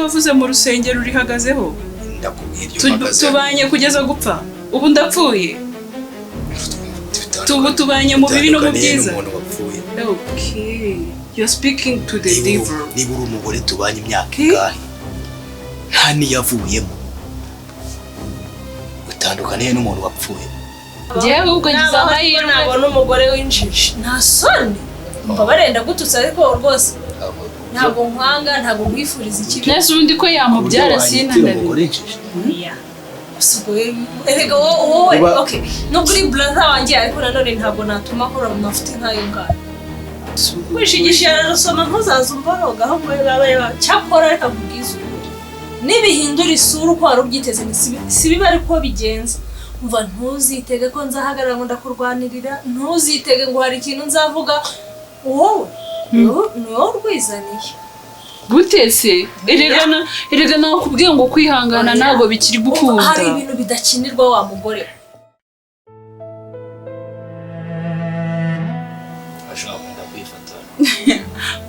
wavuze mu rusengero urihagazeho ndakubwira ibyo mpagaze tubanye kugeza gupfa ubu ndapfuye tubanye mu bibi no mu byiza okay you're speaking to the devil niba uri umugore tubanye imyaka ingahe nta niyavuyemo utandukaniye n'umuntu wapfuye jewe ubwo ngize amahirwe nabona umugore w'injiji nta soni mba barenda gututsa ariko rwose ntabwo nkwanga ntabwo nkwifuriza ikibi nese ubundi ko yamubyara sinanabi erega wowe okay nubwo uri brother wanjye ariko nanone ntabwo natuma akora mu mafuti nk'ayo ngayo wishigisha yarasoma ntuzaza umboroga aho ngo yaba cyakora reka kubwiza n'ibihindura isura uko wari ubyiteze si biba ariko bigenza umva ntuzitege ko nzahagarara ngo ndakurwanirira ntuzitege ngo hari ikintu nzavuga wowe no rwizaniye gutese erega nakubwiye ngo kwihangana ntago bikiri gukunda hari ibintu bidakinirwa wa mugore ashaka ndakwifata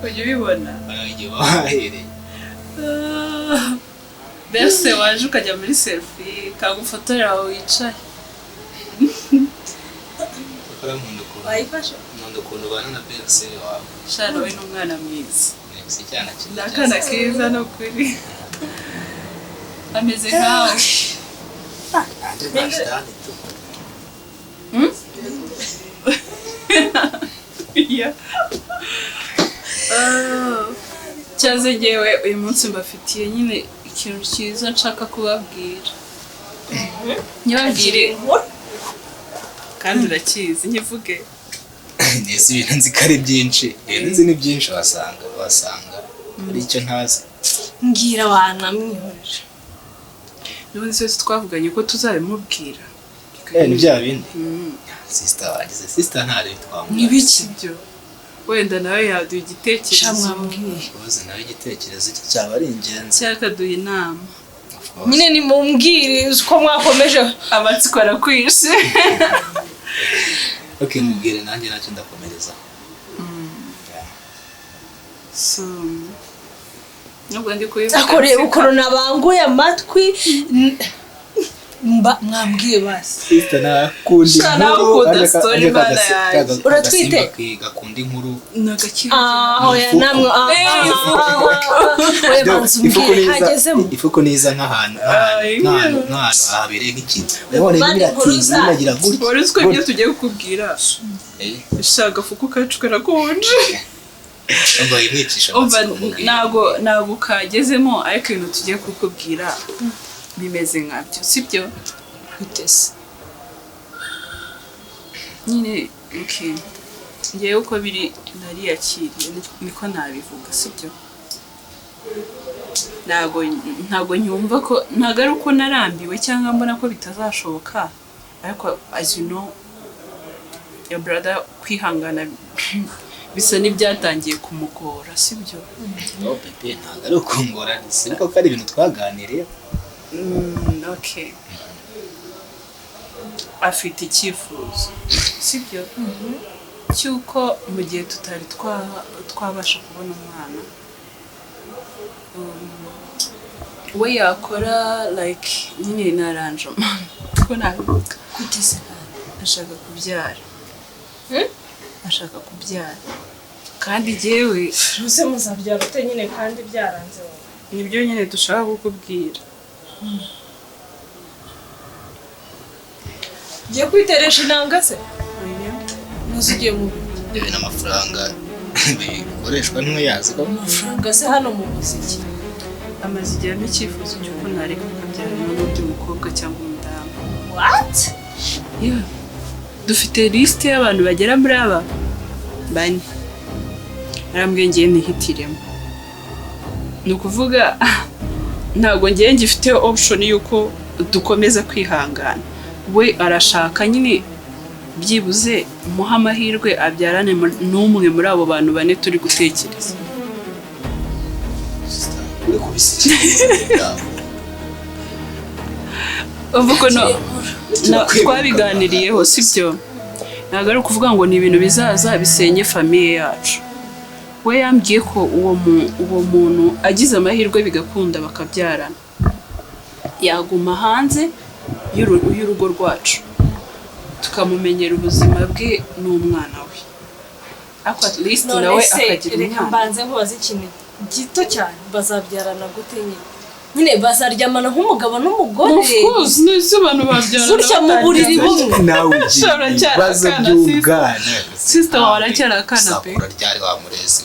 ujye ubibona igihe wahereye mbese waje ukajya muri selfie kagufotorera aho wicaye wayifashe nkunda ukuntu ubana na Berse wawe shana we n'umwana mwiza si cyane cyiza akana keza no kuri ameze nkawe cyaze ngewe uyu munsi mbafitiye nyine ikintu cyiza nshaka kubabwira nyibabwire kandi urakizi nyivuge nese ibintu nzi ko ari byinshi ibintu nzi ni byinshi wasanga ari icyo ntazi mbwira wanamwihoje n'ubundi twese twavuganye ko tuzabimubwira ni bya bindi sister wagize sister ntari twamubwira n'ibiki byo wenda nawe yaduha igitekerezo shamwambwiye ubuze nawe igitekerezo cye cyaba ari ingenzi cyakaduha inama nyine ni mumbwire uko mwakomeje amatsiko arakwishe okay mubwire nanjye nacyo ndakomereza so nubwo ndi kuyivuga akorera ukuntu nabanguye amatwi mwambwiye basi sister nakundi nakunda story bana yaje uratwite gakunda inkuru nagakira oya namwe ifuko neza nk'ahantu habereye nk'ikintu urabona biratinze binagira gutya wari uziko ibyo tugiye kukubwira ishaka fuko kacu karakonje ntabwo kagezemo ariko ibintu tugiye kukubwira bimeze nkabyo sibyo gutese nyine okay ngewe uko biri nariyakiriye niko nabivuga sibyo ntabwo nyumva ko ntabwo ari uko narambiwe cyangwa mbona ko bitazashoboka ariko as you know your brother kwihangana bisa n'ibyatangiye kumugora sibyo pepe ntabwo ari ukungora siko ko ari ibintu twaganiriye okay afite icyifuzo sibyo cyuko mu gihe tutari twabasha kubona umwana we yakora like nyine naranjoma ko nabivuga gutese ashaka kubyara kandi jewe ruse muzabyara ute nyine kandi byaranze nibyo nyine dushaka kukubwira Giye kwiteresha inanga se? Muzigiye mu bebe n'amafaranga bikoreshwa ntuyazi ko amafaranga se hano mu muziki. Amaze igihe n'icyifuzo cy'uko nareka kubyara n'undi mukobwa cyangwa umudamu. What? Yeah. Dufite liste y'abantu bagera muri aba bane. Arambwiye ngiye nihitiremo. Ni ukuvuga ntabwo ngiye ngifite option y'uko dukomeza kwihangana. We arashaka nyine byibuze muha amahirwe abyarane n'umwe muri abo bantu bane turi gutekereza. Uvuga no twabiganiriyeho sibyo ntabwo ari ukuvuga ngo ni ibintu bizaza bisenye famiye yacu we yambwiye ko uwo muntu agize amahirwe bigakunda bakabyarana yaguma hanze y'urugo rwacu tukamumenyera ubuzima bwe n'umwana we ariko at least nawe akagira reka mbanze nkubaze ikintu gito cyane bazabyarana gute nyine bazaryamana nk'umugabo n'umugore of course n'ese abantu babyarana gutya mu buriri bumwe nawe ugiye baza by'ubwana sister wawe aracyari akana pe sakura ryari wamureze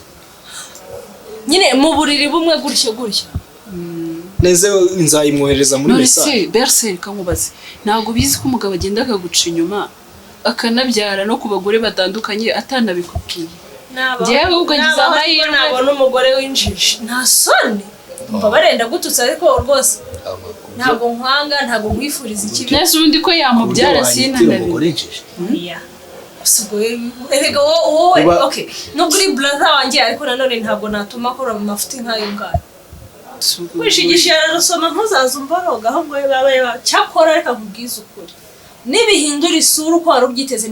nyine mu buriri bumwe gutya neze nzayimwohereza muri message Berser kankubaze ntabwo bizi ko umugabo agenda akaguca inyuma akanabyara no ku bagore batandukanye atanabikubwiye njyewe ubwo ngize amahirwe nabona umugore w'injiji nta soni mba barenda gututsa ariko rwose ntabwo nkwanga ntabwo nkwifuriza ikibi nese ubundi ko yamubyara sinanabi erega wowe okay nubwo uri brother wanjye ariko nanone ntabwo natuma akora mu mafuti nk'ayo ngayo wishigisha yararusoma ntuzaza umboroga ahubwo baba cyakora reka nkubwize ukuri nibihindura isura uko wari ubyiteze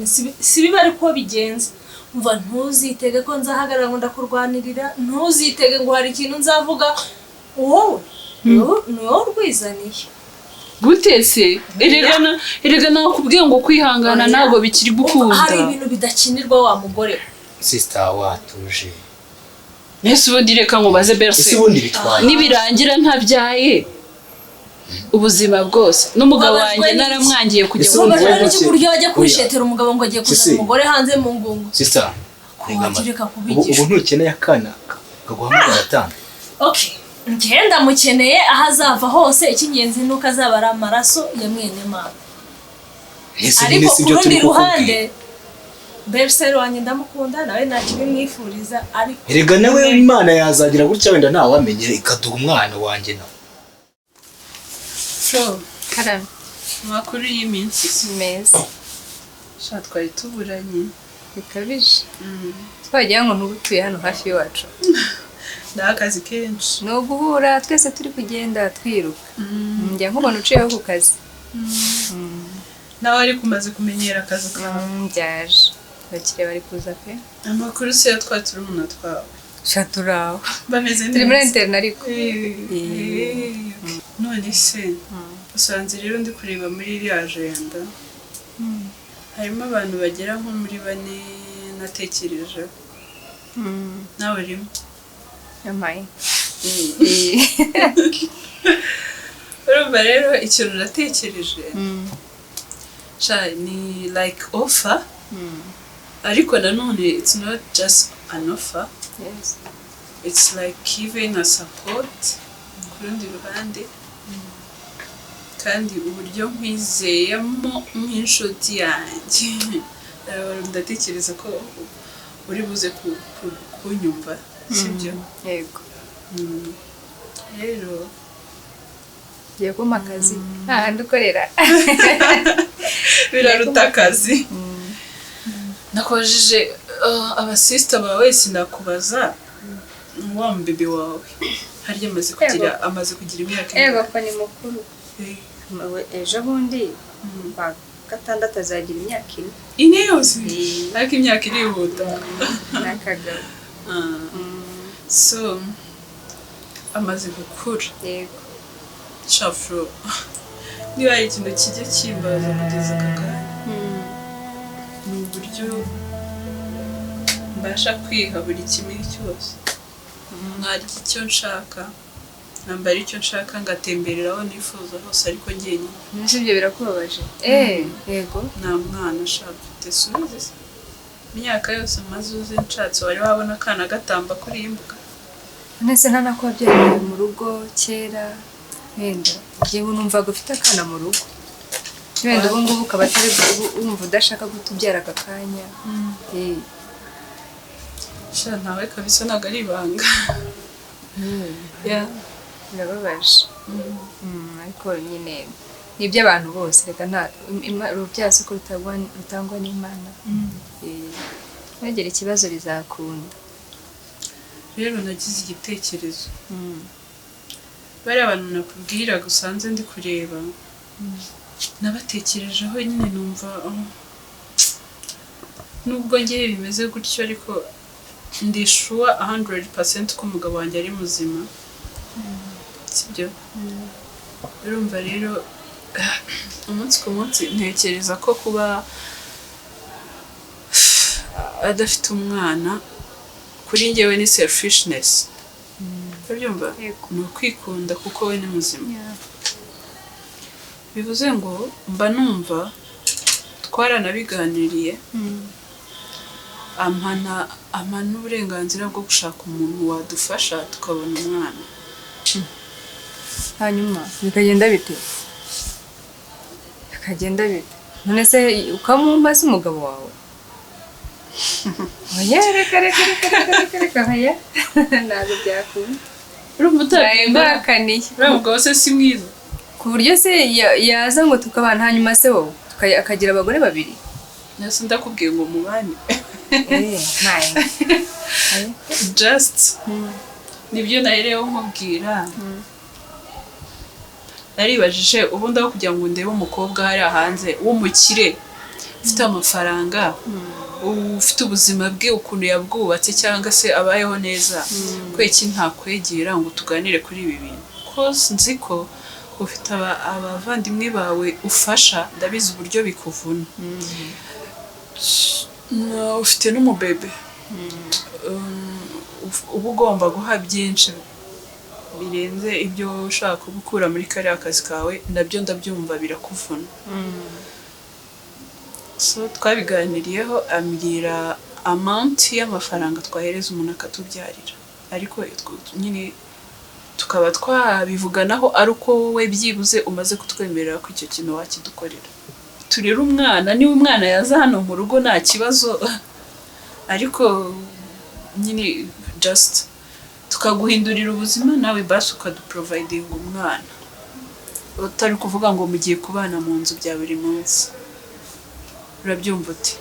si biba ariko bigenze umva ntuzitege ko nzahagarara ngo ndakurwanirira ntuzitege ngo hari ikintu nzavuga wowe niwo rwizaniye gutese erega nakubwiye ngo kwihangana ntabwo bikiri gukunda hari ibintu bidakinirwa wa mugore sister watuje nese ubundi reka nkubaze Berser nibirangira ntabyaye ubuzima bwose n'umugabo wanjye naramwangiye kujya kurya ajya kwishetera umugabo ngo agiye kuzana umugore hanze mu ngungu sister ubu ntukeneye akana kaguhamagara atanga okay ngenda mukeneye aho azava hose icy'ingenzi nuko azaba ari amaraso ya mwene mama ariko ku rundi ruhande Berser wanjye ndamukunda nawe nta kibimwifuriza ariko erega nawe Imana yazagira gutya wenda ntawe wamenyera ikaduha umwana wanjye nawe karame makuru y'iminsi meza sha twari tuburanye bikabije twagira ngo ntubutuye hano hafi y'iwacu ndakazi kenshi no guhura twese turi kugenda twiruka njya nkubona uciyeho ku kazi nawe ariko umaze kumenyera akazi kawe byaje bakire bari kuza pe amakuru se yatwatira umuntu twawe shaturaho bameze neza turi muri internet ariko none se usanze rero ndi kureba muri iriya agenda harimo abantu bagera nko muri 4 natekereje nawe urimo yamaye urumva rero ikintu natekereje ni like offer ariko nanone it's not just an offer it's like even a support ku rundi ruhande kandi uburyo nkwizeyemo nk'inshuti yanjye ndatekereza ko uri buze kunyumva sibyo yego rero ngiye kumpa akazi ahandi ukorera biraruta akazi nakojeje abasista bawe sinakubaza wa mbebe wawe harya amaze kugira imyaka yego ko ni mukuru ejo bundi kwa gatandatu azagira imyaka 4 yose ariko imyaka irihuta nakagabo so amaze gukura yego shafro niba hari ikintu kijya kimbaza kugeza aka kanya ni uburyo mbasha kwiha buri kimwe cyose nkarya icyo nshaka nambara icyo nshaka ngatemberera aho nifuza hose ariko njyenyine nese ibyo birakubabaje yego nta mwana ashaka ufite subize imyaka yose maze uze nshatse wari wabona akana gatamba kuri iyi mbuga nese nta nako wabyariye mu rugo kera wenda njyewe numvaga ufite akana mu rugo wenda ubu ngubu ukaba atari wumva udashaka gutubyara aka kanya sha ntawe kabisa ntabwo ari ibanga birababaje ariko nyine ni iby'abantu bose reka nta urubyaro ko rutangwa n'Imana ntugire ikibazo bizakunda rero nagize igitekerezo bari abantu nakubwiraga usanze ndi kureba nabatekerejeho nyine numva nubwo ngiye bimeze gutyo ariko ndi sure 100% ko umugabo wanjye ari muzima sibyo urumva rero umunsi ku munsi ntekereza ko kuba adafite umwana kuri njyewe ni selfishness urabyumva ni ukwikunda kuko we ni muzima bivuze ngo mba numva twaranabiganiriye ampa n'uburenganzira bwo gushaka umuntu wadufasha tukabona umwana hanyuma bikagenda bite none se ukamumaze umugabo wawe oya reka haya ntabwo byakunda urumva utayembakaniye uriya mugabo se si mwiza ku buryo se yaza ngo tukabana hanyuma se wowe akagira abagore babiri nase ndakubwiye ngo mubane ntaye just nibyo nahereyeho nkubwira naribajije ubundi aho kugira ngo ndebe umukobwa hariya hanze w'umukire ufite amafaranga ufite ubuzima bwe ukuntu yabwubatse cyangwa se abayeho neza kweki ntakwegera ngo tuganire kuri ibi bintu cause nzi ko ufite abavandimwe bawe ufasha ndabizi uburyo bikuvuna ufite n'umubebe uba ugomba guha byinshi birenze ibyo ushaka gukura muri kariya kazi kawe nabyo ndabyumva birakuvuna so twabiganiriyeho ambwira amount y'amafaranga twahereza umuntu akatubyarira ariko nyine tukaba twabivuganaho ari uko wowe byibuze umaze kutwemerera ko icyo kintu wakidukorera turera umwana niba umwana yaza hano mu rugo nta kibazo ariko nyine just tukaguhindurira ubuzima nawe basi ukaduprovidinga umwana utari kuvuga ngo mugiye kubana mu nzu bya buri munsi urabyumva uti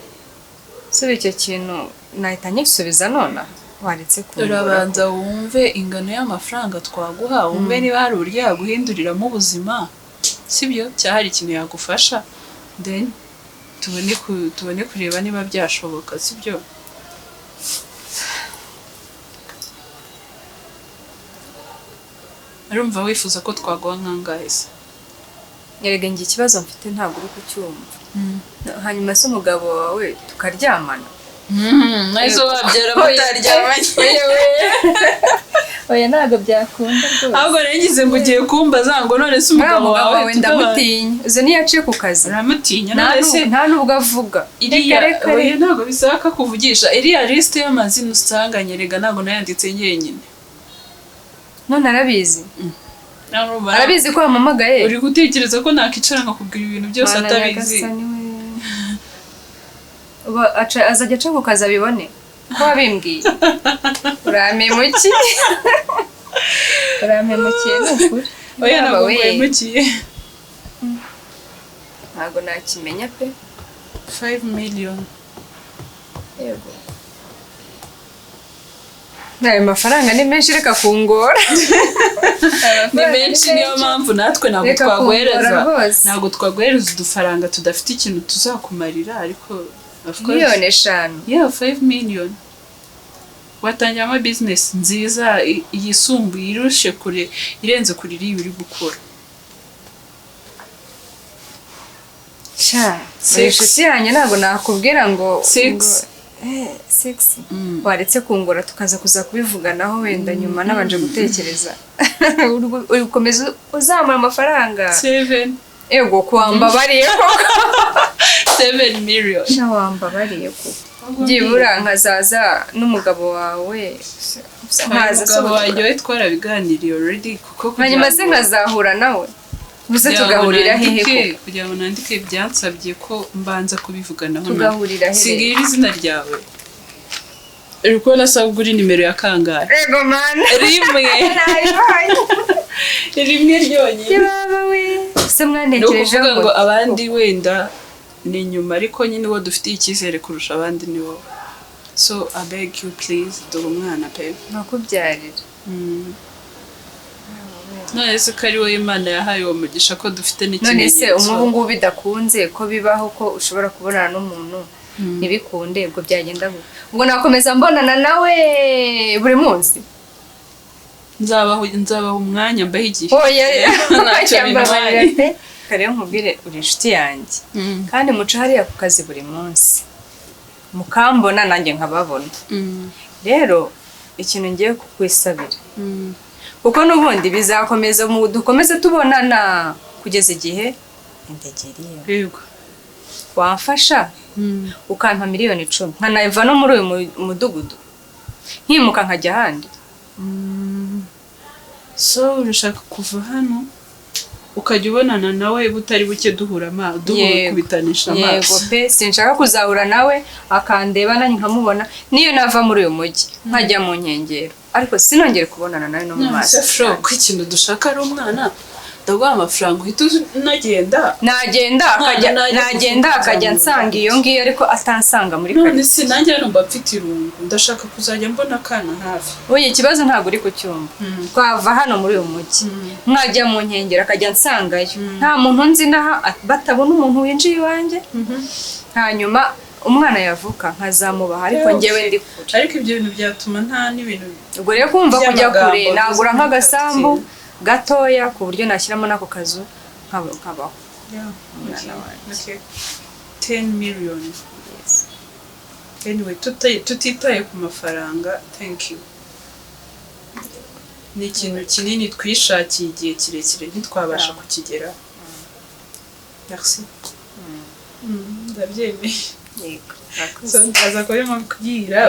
so icyo kintu nahita nyisubiza none waretse kumbura urabanza wumve ingano y'amafaranga twaguha wumve niba hari uburyo yaguhinduriramo ubuzima sibyo cyangwa hari ikintu yagufasha then tubone kureba niba byashoboka sibyo arumva wifuza ko twaguha nkangahe se nyerege ngiye ikibazo mfite ntabwo uri kucyumva hanyuma se umugabo wawe tukaryamana naizo wabyara mutaryamanye oya ntabwo byakunda rwose ahubwo nagize ngo ugiye kumbaza ngo none se umugabo wawe ndamutinya uzo niyo aciye ku kazi uramutinya none se nta nubwo avuga oya ntabwo bisaba kuvugisha iriya liste y'amazina usanganye rega ntabwo nayanditse nyenyine none arabizi arabizi ko wamamagaye uri gutekereza ko nakicara nkakubwira ibintu byose atabizi azajya aca ku kazi abibone ko wabimbwiye urampemukiye ni ukuri oya ntabwo mpemukiye ntabwo nakimenya pe 5 million yego ayo mafaranga ni menshi reka kungora ni menshi niyo mpamvu natwe ntabwo twaguhereza udufaranga tudafite ikintu tuzakumarira ariko miliyoni 5 yeah 5 million watangira ama business nziza yisumbuye irushe kure irenze kuri iri uri gukora inshuti yanjye ntabwo nakubwira ngo 6 waretse kungura tukaza kuza kubivuganaho wenda nyuma nabanje gutekereza ukomeza uzamura amafaranga 7 ego kuwambabariye koko 7 million wambabariye koko byibura nkazaza n'umugabo wawe umugabo wanjye we twarabiganiriye already kuko hanyuma se nkazahura nawe gusa tugahurira hehe kugira ngo nandike byansabye ko mbanza kubivuganaho tugahurira hehe singira izina ryawe uriko nasaba ugura nimero ya kangahe ego man rimwe ryonyine baba we se mwantekereje ngo abandi wenda ni nyuma ariko nyine uwo dufitiye icyizere kurusha abandi ni wowe so I beg you please dore umwana pe nakubyarira none se ko ari wowe Imana yahaye uwo mugisha ko dufite n'ikimenyetso none se umuhungu bidakunze ko bibaho ko ushobora kubonana n'umuntu ntibikunde ubwo byagenda gute ubwo nakomeza mbonana nawe buri munsi nzabaha umwanya mbaho igihe oya ntacyo bintwaye pe kare nkubwire uri inshuti yanjye kandi muca hariya ku kazi buri munsi mukambona nanjye nkababona rero ikintu ngiye kukwisabira kuko n'ubundi bizakomeza dukomeze tubonana kugeza igihe indegeriye yego wamfasha ukampa miliyoni 10 nkanava no muri uyu mudugudu nkimuka nkajya ahandi so urashaka kuva hano ukajya ubonana nawe butari buke duhura kubitanisha amaso yego pe sinshaka kuzahura nawe akandeba nanjye nkamubona niyo nava muri uyu mujyi nkajya mu nkengero ariko sinongere kubonana nawe no mu maso ko ikintu dushaka ari umwana ndaguha amafaranga uhita nagenda akajya nsanga iyo ngiyo ariko atansanga muri kare none si nanjye hano mba mfite irungu ndashaka kuzajya mbona akana hafi oye ikibazo ntabwo uri kucyumva twava hano muri uyu mujyi mwajya mu nkengero akajya nsangayo nta muntu nzi batabona umuntu winjiye iwanjye hanyuma umwana yavuka nkazamubaha ariko njyewe ndi kure ariko ibyo bintu byatuma nta n'ibintu ubwo rero kumva kujya kure nagura nk'agasambu gatoya ku buryo nashyiramo n'ako kazu nkabaho umwana wanjye 10 million anyway tutitaye ku mafaranga thank you ni ikintu kinini twishakiye igihe kirekire ntitwabasha kukigera merci ndabyemeye yego aza kurimo kubwira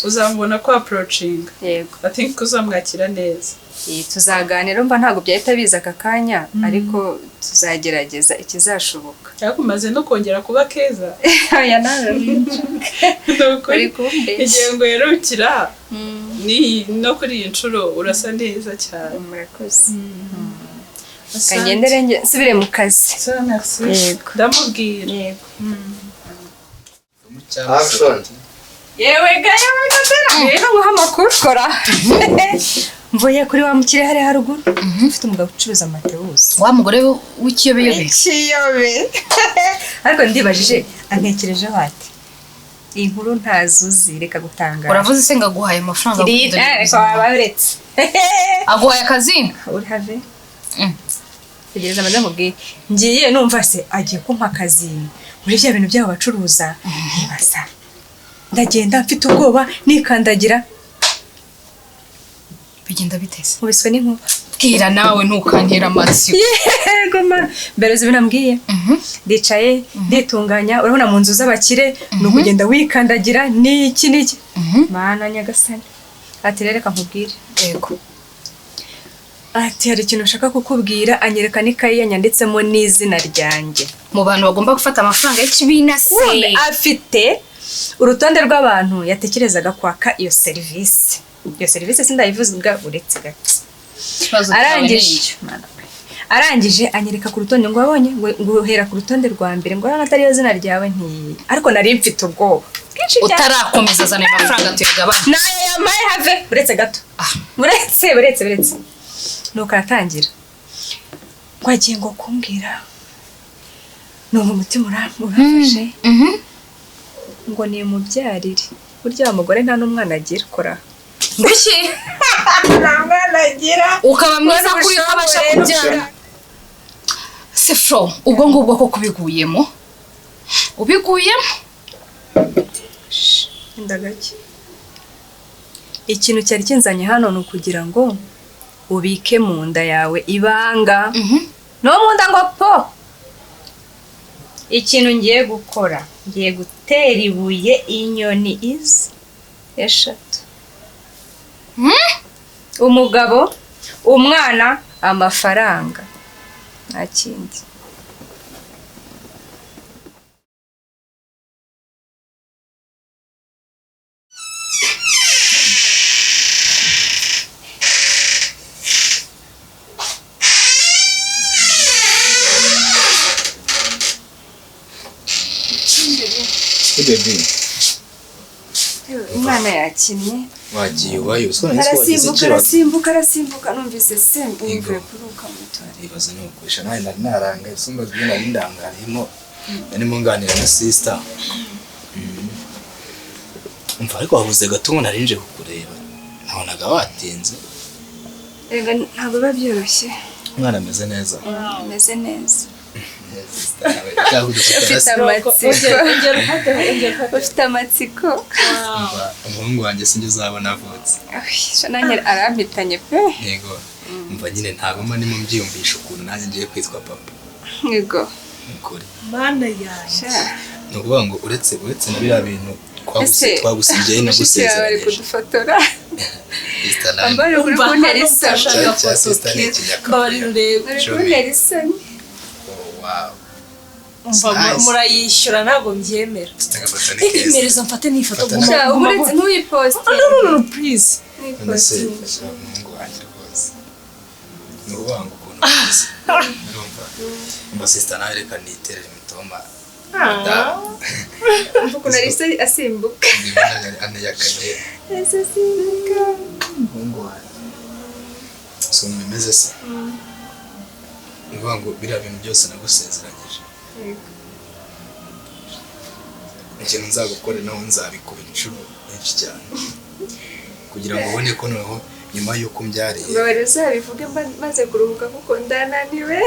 uzambona ko approaching yego I think uzamwakira neza tuzaganira mba ntabwo byahita biza aka kanya ariko tuzagerageza ikizashoboka cyangwa umaze no kongera kuba keza aya nawe igihe ngo yerukira ni no kuri iyi nshuro urasa neza cyane murakoze kangendere nsubire mu kazi yego ndamubwira yego action yewe gatera rero nguha amakuru kora mvuye kuri wa mukire hari haruguru ufite umugabo ucuruza amatewusi wa mugore w'ikiyobe ariko ndibajije antekerejeho ati iyi nkuru ntazuzi reka gutangara uravuze se ngaguhaye amafaranga ariko wabaretse aguhaye akazi uri have tegereza amaze mubwiye ngiye numva se agiye kumpa akazi muri bya bintu byabo bacuruza nibasa ndagenda mfite ubwoba nikandagira bigenda bitese ubiswe n'inkuba bwira nawe ntukantera amatsi yego ma mbere zibinambwiye ndicaye nditunganya urabona mu nzu z'abakire no kugenda wikandagira niki mana nyagasani ati reka nkubwire yego ati hari ikintu ushaka kukubwira anyereka n'ikayi yanyanditsemo n'izina ryanjye mu bantu bagomba gufata amafaranga y'ikibina se afite urutonde rw'abantu yatekerezaga kwaka iyo serivisi sindayivuga uretse gato arangije anyereka ku rutonde ngo wabonye ngo uhera ku rutonde rwa mbere ngo urabona atariyo zina ryawe ntiyi ariko nari mfite ubwoba utarakomeza zana amafaranga tuyagabane nayo yamaye have uretse gato uretse nuko aratangira ngo agiye ngo kumbwira numva umutima urafashe ngo ni mubyarire burya wa mugore nta n'umwana agira kora nguki nta mwana agira ukaba mwiza kuri ko abasha kubyara se fro ubwo ngubwo ko kubiguyemo ndagake ikintu cyari kinzanye hano ni ukugira ngo ubike mu nda yawe ibanga no mu nda ngo po ikintu ngiye gukora ngiye gutera ibuye inyoni izi 3 umugabo umwana amafaranga nta kindi baby umwana yakinnye wagiye wayo arasimbuka numvise mvuye kuruka mu tore ibaza no gukoresha nawe nari naranga isumba byo nari ndangariyemo nganira na sister umva ariko wabuze gato nari nje kukureba nabonaga watinze Ega ntabwo biba byoroshye. umwana ameze neza Ameze neza. ufite Ufite amatsiko. umuhungu wanjye sinjye uzabona avutse Nanjye arampitanye pe. yego umva nyine ntabwo mba ndimo mbyiyumvisha ukuntu nanjye ngiye kwitwa papa Yego. ukuri mana yanjye ni ukuvuga ngo uretse na biriya bintu twagusigiye bari nagusezeranyije kudufotora. Ambari uri umva kuntera hano isoni. ufashe cya agafoto sister ni keza ikinyakabwa. mbabarira urebe Uri kuntera isoni. wow umva Nice. murayishyura ntabwo mbyemera agafoto ni keza imereza mfate n'ifoto Fata guma Sha uretse ntuyiposte. no please none se fasha umuhungu wanjye rwose ni ukuvuga ngo ukuntu umeze urumva sister nawe reka niterere imitoma Ukuntu ari se asimbuka. ndibona anayakanye Ese asimbuka. umuhungu wanjye so bimeze se ni ukuvuga ngo biriya bintu byose nagusezeranyije ikintu nzagukore naho nzabikuba inshuro nyinshi cyane kugira ngo ubone ko noneho nyuma y'uko umbyariye Bari uzabivuge maze kuruhuka kuko ndananiwe.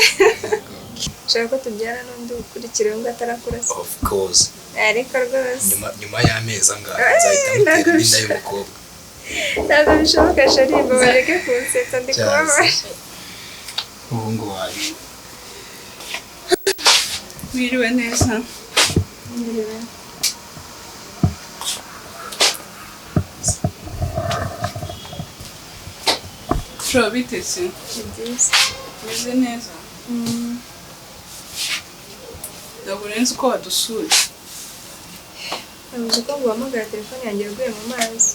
Shaka ko tubyara n'undi ukurikira ngo atarakura se. of course Ariko rwose. nyuma y'amezi angahe nzahita mutera inda y'umukobwa Ntabwo bishoboka Sharimba bareke kunsetsa ndi kubabara. umuhungu wanjye Wiriwe neza. Fro bitetse. Meze neza. Ntabwo nzi ko wadusuye. Nabuze ko guhamagara telefone yanjye yaguye mu mazi.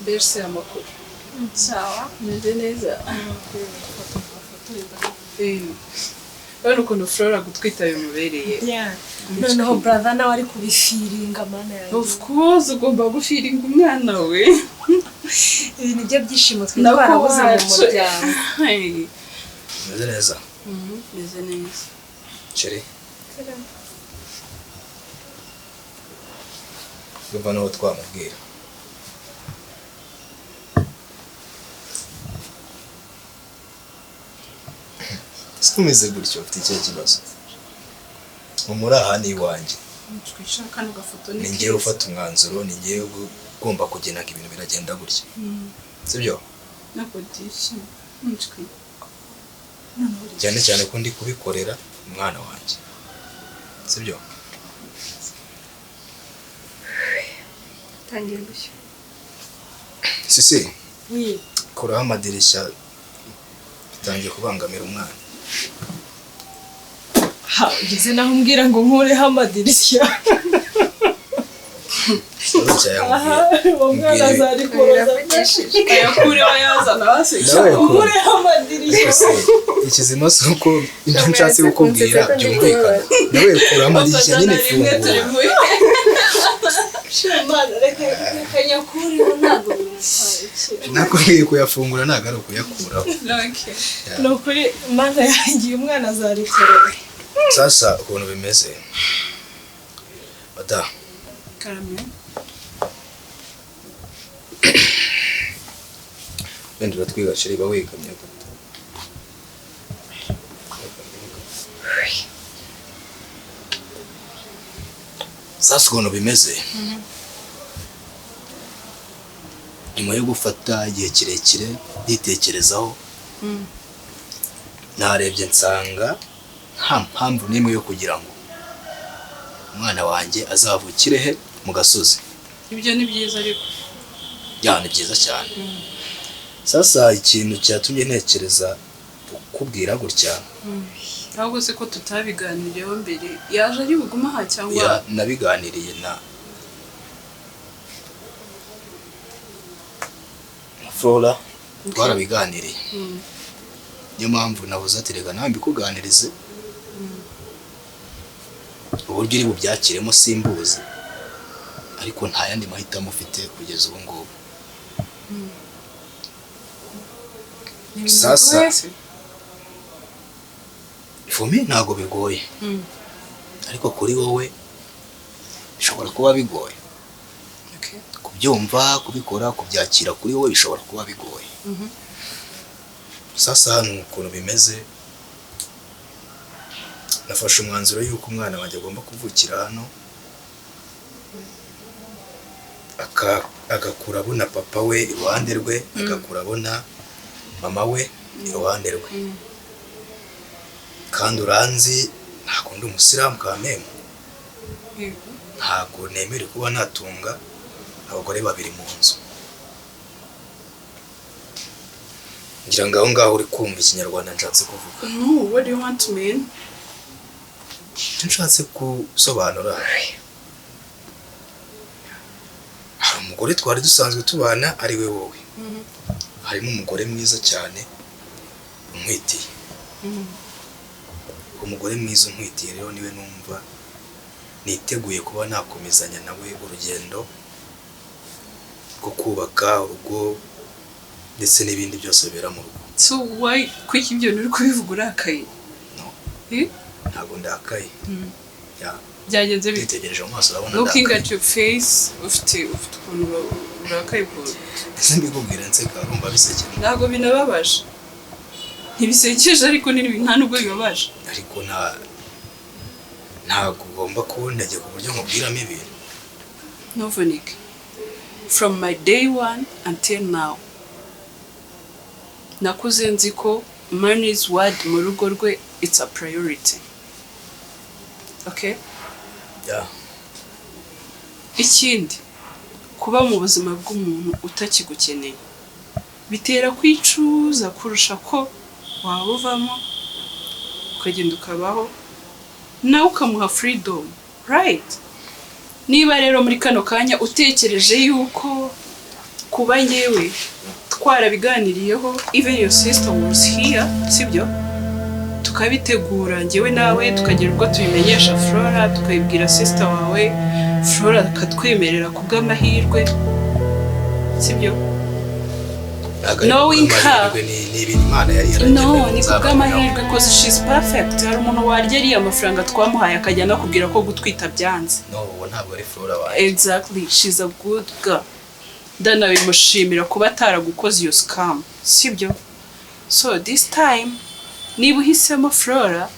Mbese amakuru. sawa Meze neza. Urabona ukuntu Flora gutwita bimubereye. noneho brother nawe ari kubifiringa mana yanjye Of course ugomba gufiringa umwana we. ibi ni byo byishimo twe twarabuze mu muryango umeze neza Meze neza. chere yumva n'uwo twamubwira ese umeze gutyo ufite ikihe kibazo muri aha ni iwanjye Twicara kano gafoto ni ngewe ufata umwanzuro ni ngewe ugomba kugena ngo ibintu biragenda gutya sibyo nakodisha. cyane cyane ko ndi kubikorera umwana wanjye sibyo Tangiye gushya. sisi oui kuraho amadirishya bitangiye kubangamira umwana ha ugeze naho umbwira ngo nkureho amadirishya ikibazo cyayamubwiye umwana azarikoroza Ayakureho yazana baseka. nkureho amadirishya ikizima si uko ibyo nshatse kukubwira byumvikana nawe kuraho amadirishya nyine fungura Shemana reka nyakureho ntabwo bimutwaye nakubwiye kuyafungura ntabwo ari ukuyakuraho Okay. ni ukuri mana yanjye uyu mwana azarikorera sasa ukuntu bimeze madamu Karame. wenda uratwiga sheri ba wegamye gato sasa ukuntu bimeze nyuma yo gufata igihe kirekire nditekerezaho narebye nsanga nta mpamvu n'imwe yo kugira ngo umwana wanjye azavukire he mu gasozi Ibyo ni byiza ariko. ya ni byiza cyane sasa ikintu cyatumye ntekereza kukubwira gutya Ahubwo se ko tutabiganiriyeho mbere yaje ari buguma aha cyangwa nabiganiriye na Flora twarabiganiriye niyo mpamvu nabuze ati reka nawe mbikuganirize uburyo uri bubyakiremo simbuzi ariko nta yandi mahitamo ufite kugeza ubu ngubu sasa fumi ntabwo bigoye ariko kuri wowe bishobora kuba bigoye kubyumva kubikora kubyakira kuri wowe bishobora kuba bigoye. Sasa hano ukuntu bimeze nafashe umwanzuro yuko umwana wanjye agomba kuvukira hano agakura abona papa we iruhande rwe, agakura abona mama we iruhande rwe. Kandi uranzi ntabwo ndi umusilamu kameme, ntabwo nemere kuba natunga abagore babiri mu nzu. Ngira ngo aho ngaho uri kumva ikinyarwanda nshatse kuvuga. No, what do you want to mean? Nshatse gusobanura, hari umugore twari dusanzwe tubana ari we wowe, harimo umugore mwiza cyane umwitiye. Umugore mwiza umwitiye rero niwe numva niteguye kuba nakomezanya nawe urugendo rwo kubaka urugo ndetse n'ibindi byose bibera mu rugo. So why kwiki ibyo uri kubivuga urakaye? No, Eh? ntabwo ndakaye. Byagenze bite? Twitegereje mu maso urabona Looking ndakaye. at your face, ufite ukuntu urakaye bwose. Ese mbikubwira nseka urumva bisekeye. Ntabwo binababaje. Ntibisekeje ariko nta nubwo bibabaje. Ariko ntabwo ugomba kubonege ku buryo nkubwiramo ibintu. No, Vonique. From my day one until now, nakuze nzi ko money's word mu rugo rwe it's a priority. Okay? Yeah. Ikindi, kuba mu buzima bw'umuntu utakigukeneye bitera kwicuza kurusha ko waba uvamo ukagenda ukabaho nawe ukamuha freedom, right? Niba rero muri kano kanya utekereje yuko kuba ngewe twarabiganiriyeho, even your sister was here, sibyo? Tukabitegura ngewe nawe tukagira ubwo tubimenyesha Flora, tukayibwira sister wawe, Flora akatwemerera kubw'amahirwe, sibyo? Knowing her, no, ni kubw'amahirwe because she's perfect. Hari umuntu warya ariya amafaranga twamuhaye akajya nakubwira ko gutwita byanze. No, ntabwo ari Flora wawe. Exactly, she's a good girl. Dana bimushimira kuba ataragukoze iyo scam, sibyo? So this time niba uhisemo Flora,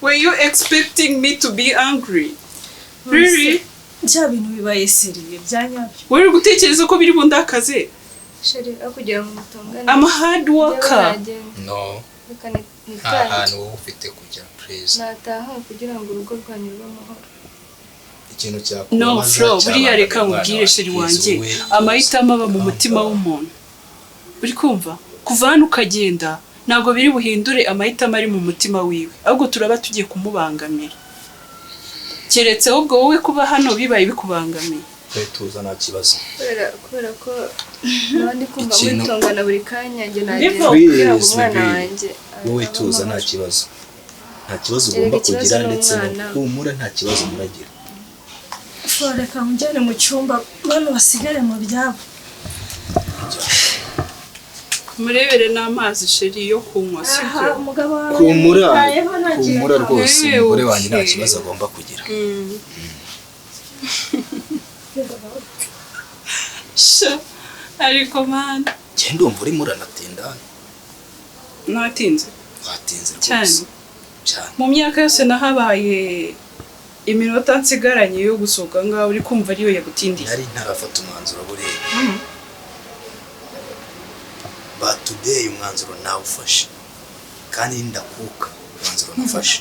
were you expecting me to be angry? Really? Bya bintu bibaye seriye byanyabyo. Wari gutekereza ko biri bundakaze? Sheri akugira ngo mutongane. I'm a hard worker. No. Nta Ahantu wowe ufite kujya, please. nataha kugira ngo urugo rwanyu rube amahoro. Ikintu cyakubaza. No, Flo, buriya reka nkubwire sheri wanjye, amahitamo aba mu mutima w'umuntu. Uri kumva? Kuva hano ukagenda ntabwo biri buhindure amahitamo ari mu mutima wiwe, ahubwo turaba tugiye kumubangamira. Keretse ahubwo wowe kuba hano bibaye bikubangamiye. Tuza nta kibazo. Kubera ko nabandi kumva mwitongana buri kanya njye nagenda Please, kugira ngo umwana wanjye wowe tuza nta kibazo. Nta kibazo ugomba kugira ndetse no humura nta kibazo muragira. Flora kamujyane mu cyumba bano basigare mu byabo. Murebere n'amazi sheri yo kunywa, sibyo? Umugabo wawe Humura rwose umugore wanjye nta kibazo agomba kugira. Sha, ariko man, Genda umva urimo uranatinda. natinze Watinze cyane. rwose. Cyane. Mu myaka yose nahabaye iminota nsigaranye yo gusohoka ngaho uri kumva ariyo yagutindiye. Nari ntarafata umwanzuro buriya. But today umwanzuro nawufashe. Kandi ndakuka umwanzuro nafashe.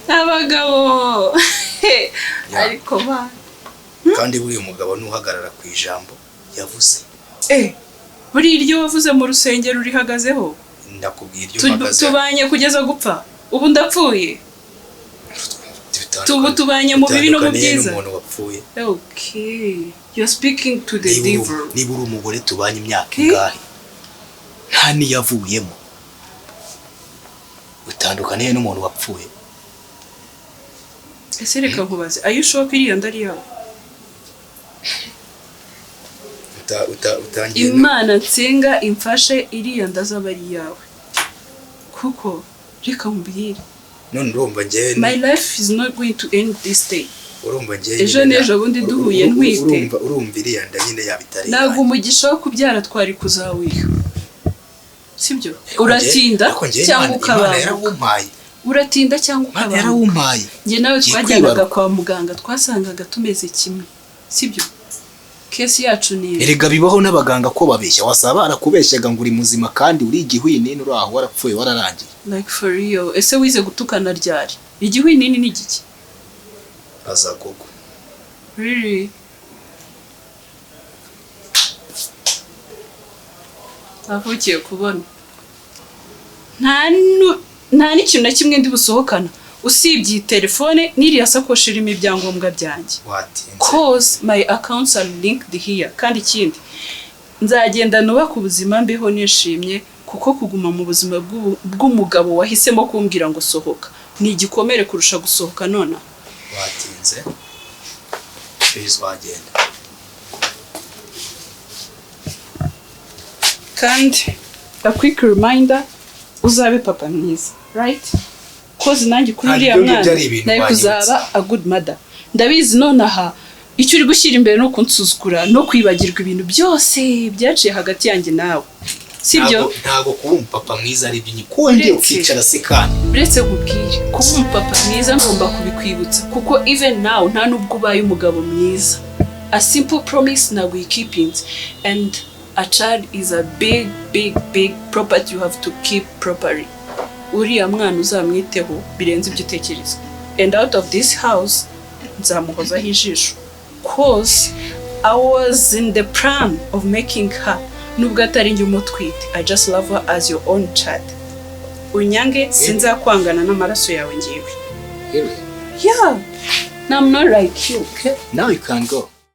Abagabo. Ariko ba. Kandi buriya umugabo nuhagarara ku ijambo yavuze. Buri iryo wavuze mu rusengero urihagazeho. Ndakubwira iryo mpagaze. Tubanye kugeza gupfa. Ubu ndapfuye. Tubanye mu bibi no mu byiza. Okay. You're speaking to the devil. Niba uri umugore tubanye imyaka ingahe nta niyavuyemo utandukaniye n'umuntu wapfuye. Ese reka nkubaze, are you sure ko iriya ndari yawe? Imana nsenga imfashe iriya ndazaba ari yawe. Kuko reka mbwire. None urumva njye My life is not going to end this day. urumva ngiye ejo n'ejo bundi duhuye ntwite urumva iriya nda nyine yabitari ntabwo umugisha wo kubyara twari kuzawiha sibyo uratinda cyangwa ukabanguka uratinda cyangwa ukabanguka njye nawe twajyanaga kwa muganga twasangaga tumeze kimwe sibyo kesi yacu ni erega bibaho n'abaganga ko babeshya wasaba arakubeshyaga ngo uri muzima kandi uri igihwinini uri aho warapfuye wararangiye like for real ese wize gutukana ryari igihwinini ni giki azagogo really avukiye kubona nta n'ikintu na kimwe ndi busohokana usibye telefone n'iriya sakoshi irimo ibyangombwa byanjye cause my accounts are linked here kandi ikindi nzagenda nubaka ubuzima mbeho nishimye kuko kuguma mu buzima bw'umugabo wahisemo kumbwira ngo sohoka ni igikomere kurusha gusohoka nona watinze please wagenda kandi a quick reminder uzabe papa mwiza right cause nanjye kuri uriya mwana nawe kuzaba a good mother ndabizi nonaha icyo uri gushyira imbere no kunsuzugura no kwibagirwa ibintu byose byaciye hagati yanjye nawe sibyo ntago kuba umupapa mwiza ari ibinyi konje ukicara se kandi uretse kubwira kuba umupapa mwiza ngomba kubikwibutsa kuko even now nta nubwo ubaye umugabo mwiza a simple promise ntabwo yikipinze and a child is a big property you have to keep properly uriya mwana uzamwiteho birenze ibyo utekereza and out of this house nzamuhozaho ijisho cause I was in the plan of making her nubwo atari njye umutwite I just love her as your own child unyange sinzakwangana n'amaraso yawe ngiwe Really? yeah I'm not like you okay now you can go